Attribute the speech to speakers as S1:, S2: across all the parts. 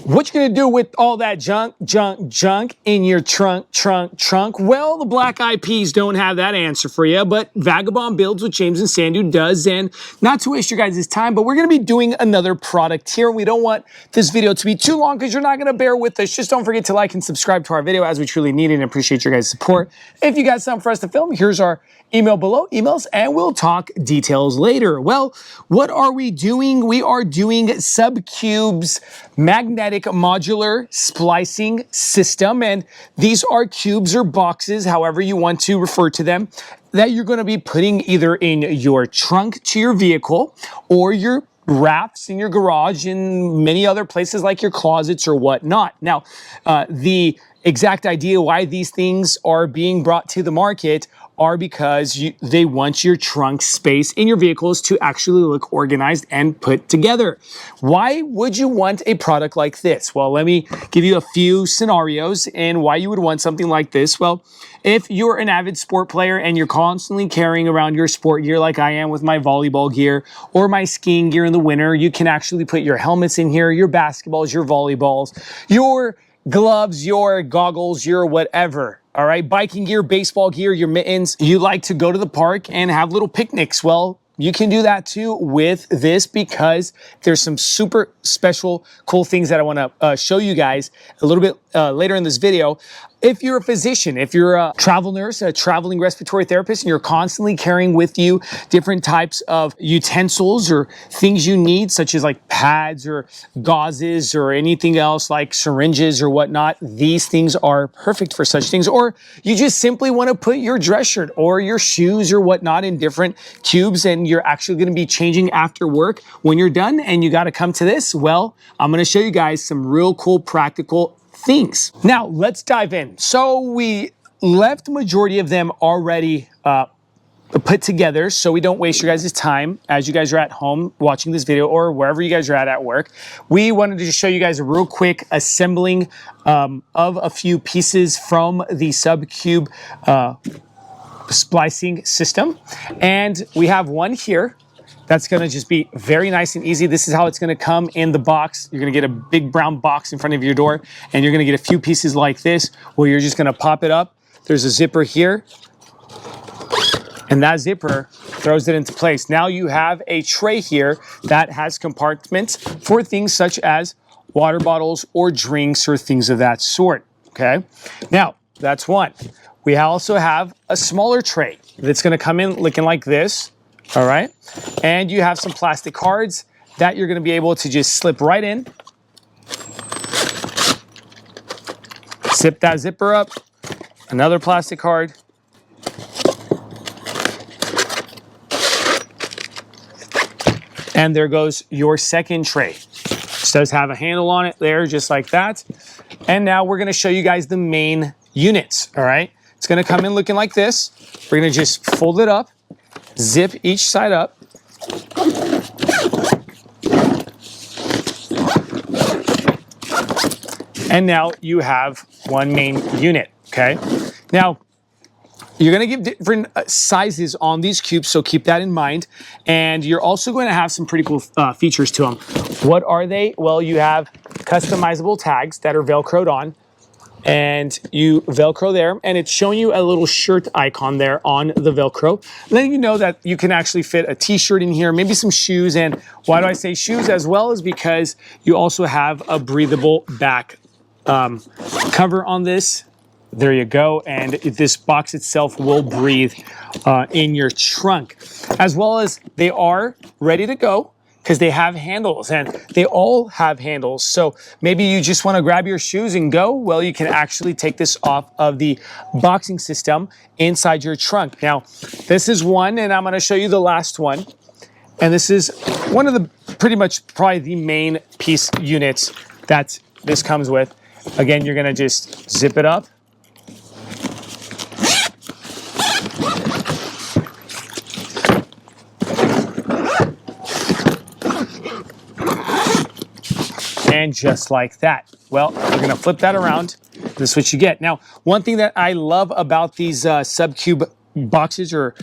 S1: What you gonna do with all that junk in your trunk? Well, the Black Eyed Peas don't have that answer for you, but Vagabond Builds with James and Sandu does. And not to waste your guys' time, but we're gonna be doing another product here. We don't want this video to be too long because you're not gonna bear with us. Just don't forget to like and subscribe to our video as we truly need it and appreciate your guys' support. If you got something for us to film, here's our email below, emails, and we'll talk details later. Well, what are we doing? We are doing Subcube's magnetic modular splicing system, and these are cubes or boxes, however you want to refer to them, that you're going to be putting either in your trunk to your vehicle or your rafts in your garage and many other places like your closets or whatnot. Now, the exact idea why these things are being brought to the market are because they want your trunk space in your vehicles to actually look organized and put together. Why would you want a product like this? Well, let me give you a few scenarios and why you would want something like this. Well, if you're an avid sport player and you're constantly carrying around your sport gear like I am with my volleyball gear or my skiing gear in the winter, you can actually put your helmets in here, your basketballs, your volleyballs, your gloves, your goggles, your whatever. All right, biking gear, baseball gear, your mittens. You like to go to the park and have little picnics. Well, you can do that too with this because there's some super special cool things that I want to show you guys a little bit later in this video. If you're a physician, if you're a travel nurse, a traveling respiratory therapist, and you're constantly carrying with you different types of utensils or things you need, such as like pads or gauzes or anything else like syringes or whatnot, these things are perfect for such things. Or you just simply want to put your dress shirt or your shoes or whatnot in different cubes and you're actually going to be changing after work when you're done and you got to come to this. Well, I'm going to show you guys some real cool practical things. Now, let's dive in. So we left the majority of them already put together so we don't waste your guys' time as you guys are at home watching this video or wherever you guys are at work. We wanted to just show you guys a real quick assembling of a few pieces from the Subcube splicing system. And we have one here that's going to just be very nice and easy. This is how it's going to come in the box. You're going to get a big brown box in front of your door, and you're going to get a few pieces like this where you're just going to pop it up. There's a zipper here, and that zipper throws it into place. Now you have a tray here that has compartments for things such as water bottles or drinks or things of that sort, okay? Now, that's one. We also have a smaller tray that's going to come in looking like this. All right, and you have some plastic cards that you're going to be able to just slip right in. Zip that zipper up. Another plastic card. And there goes your second tray. This does have a handle on it there, just like that. And now we're going to show you guys the main units. All right, it's going to come in looking like this. We're going to just fold it up. Zip each side up. And now you have one main unit, okay? Now, you're going to give different sizes on these cubes, so keep that in mind. And you're also going to have some pretty cool features to them. What are they? Well, you have customizable tags that are Velcroed on. And you Velcro there, and it's showing you a little shirt icon there on the Velcro, letting you know that you can actually fit a t-shirt in here, maybe some shoes. And why do I say shoes as well is because you also have a breathable back cover on this. There you go. And this box itself will breathe in your trunk, as well as they are ready to go because they have handles, and they all have handles. So maybe you just want to grab your shoes and go. Well, you can actually take this off of the boxing system inside your trunk. Now, this is one, and I'm going to show you the last one. And this is one of the pretty much probably the main piece units that this comes with. Again, you're going to just zip it up. And just like that. Well, we're going to flip that around. This is what you get. Now, one thing that I love about these Subcube boxes or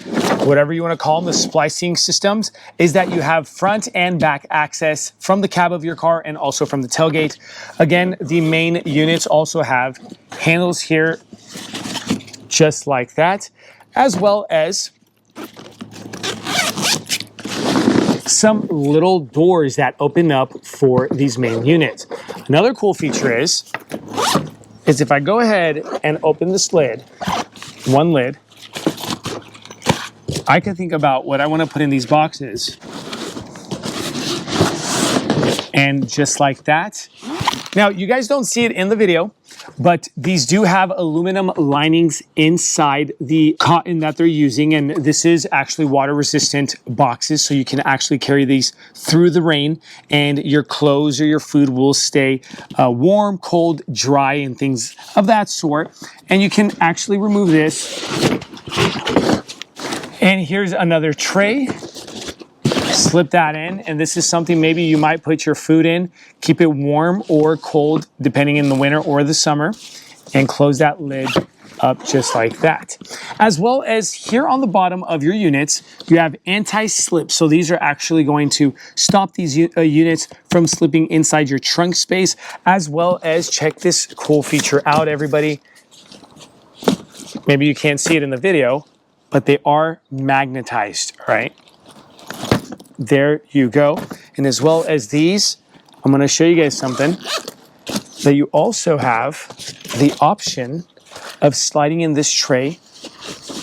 S1: whatever you want to call them, the splicing systems, is that you have front and back access from the cab of your car and also from the tailgate. Again, the main units also have handles here just like that, as well as some little doors that open up for these main units. Another cool feature is if I go ahead and open this lid, one lid, I can think about what I want to put in these boxes. And just like that. Now, you guys don't see it in the video, but these do have aluminum linings inside the cotton that they're using. And this is actually water resistant boxes. So you can actually carry these through the rain and your clothes or your food will stay warm, cold, dry, and things of that sort. And you can actually remove this. And here's another tray. Slip that in, and this is something maybe you might put your food in, keep it warm or cold depending in the winter or the summer, and close that lid up just like that. As well as here on the bottom of your units, you have anti-slip. So these are actually going to stop these units from slipping inside your trunk space, as well as check this cool feature out, everybody. Maybe you can't see it in the video, but they are magnetized, all right? There you go. And as well as these, I'm going to show you guys something that you also have the option of sliding in this tray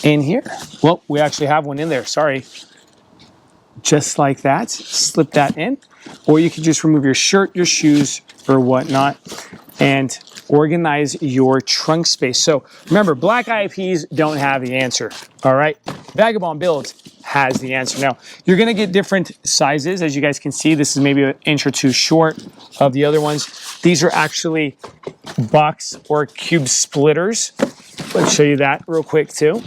S1: in here. Well, we actually have one in there, sorry. Just like that, slip that in, or you can just remove your shirt, your shoes, or whatnot, and organize your trunk space. So remember, Black IPs don't have the answer, all right? Vagabond Builds has the answer. Now, you're gonna get different sizes. As you guys can see, this is maybe an inch or two short of the other ones. These are actually box or cube splitters. Let's show you that real quick too.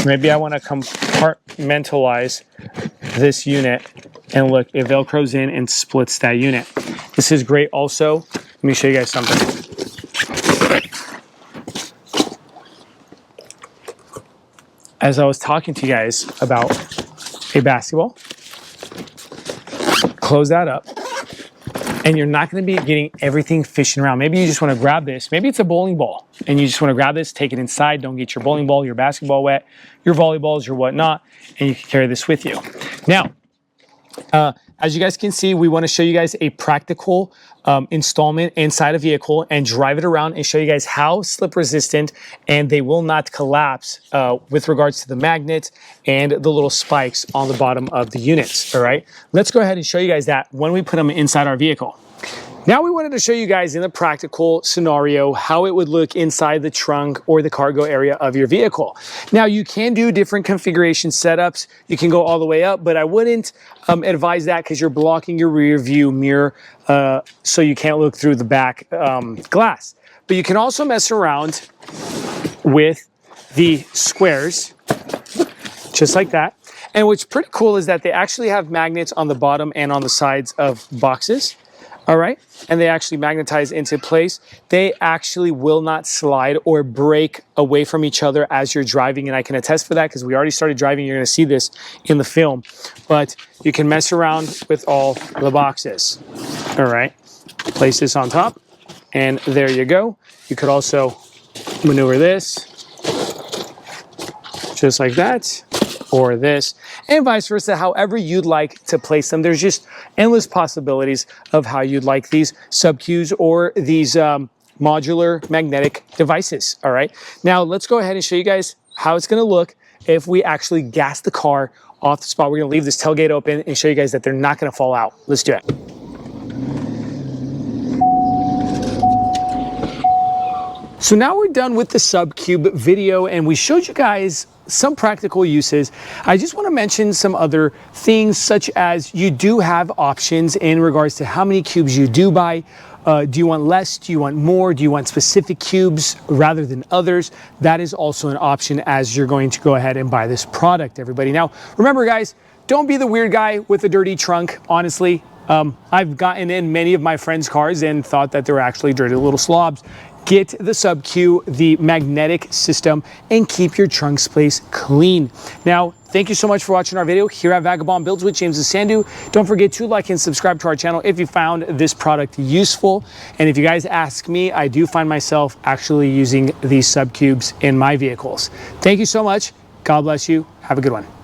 S1: Maybe I want to compartmentalize this unit, and look, it velcros in and splits that unit. This is great also. Let me show you guys something. As I was talking to you guys about a basketball, close that up, and you're not going to be getting everything fishing around. Maybe you just want to grab this. Maybe it's a bowling ball, and you just want to grab this, take it inside. Don't get your bowling ball, your basketball wet, your volleyballs, your whatnot, and you can carry this with you. Now, as you guys can see, we want to show you guys a practical installment inside a vehicle and drive it around and show you guys how slip resistant and they will not collapse with regards to the magnet and the little spikes on the bottom of the units, all right? Let's go ahead and show you guys that when we put them inside our vehicle. Now we wanted to show you guys in a practical scenario how it would look inside the trunk or the cargo area of your vehicle. Now you can do different configuration setups. You can go all the way up, but I wouldn't advise that because you're blocking your rear view mirror so you can't look through the back glass. But you can also mess around with the squares, just like that. And what's pretty cool is that they actually have magnets on the bottom and on the sides of boxes. All right, and they actually magnetize into place. They actually will not slide or break away from each other as you're driving, and I can attest for that because we already started driving. You're gonna see this in the film, but you can mess around with all the boxes. All right, place this on top, and there you go. You could also maneuver this, just like that, or this, and vice versa, however you'd like to place them. There's just endless possibilities of how you'd like these Subcubes or these modular magnetic devices, all right? Now, let's go ahead and show you guys how it's gonna look if we actually gas the car off the spot. We're gonna leave this tailgate open and show you guys that they're not gonna fall out. Let's do it. So now we're done with the Subcube video and we showed you guys some practical uses. I just want to mention some other things, such as you do have options in regards to how many cubes you do buy. Do you want less? Do you want more? Do you want specific cubes rather than others? That is also an option as you're going to go ahead and buy this product, everybody. Now, remember guys, don't be the weird guy with a dirty trunk, honestly. I've gotten in many of my friends' cars and thought that they were actually dirty little slobs. Get the Subcube, the magnetic system, and keep your trunk space clean. Now, thank you so much for watching our video here at Vagabond Builds with James and Sandu. Don't forget to like and subscribe to our channel if you found this product useful. And if you guys ask me, I do find myself actually using these Subcubes in my vehicles. Thank you so much. God bless you. Have a good one.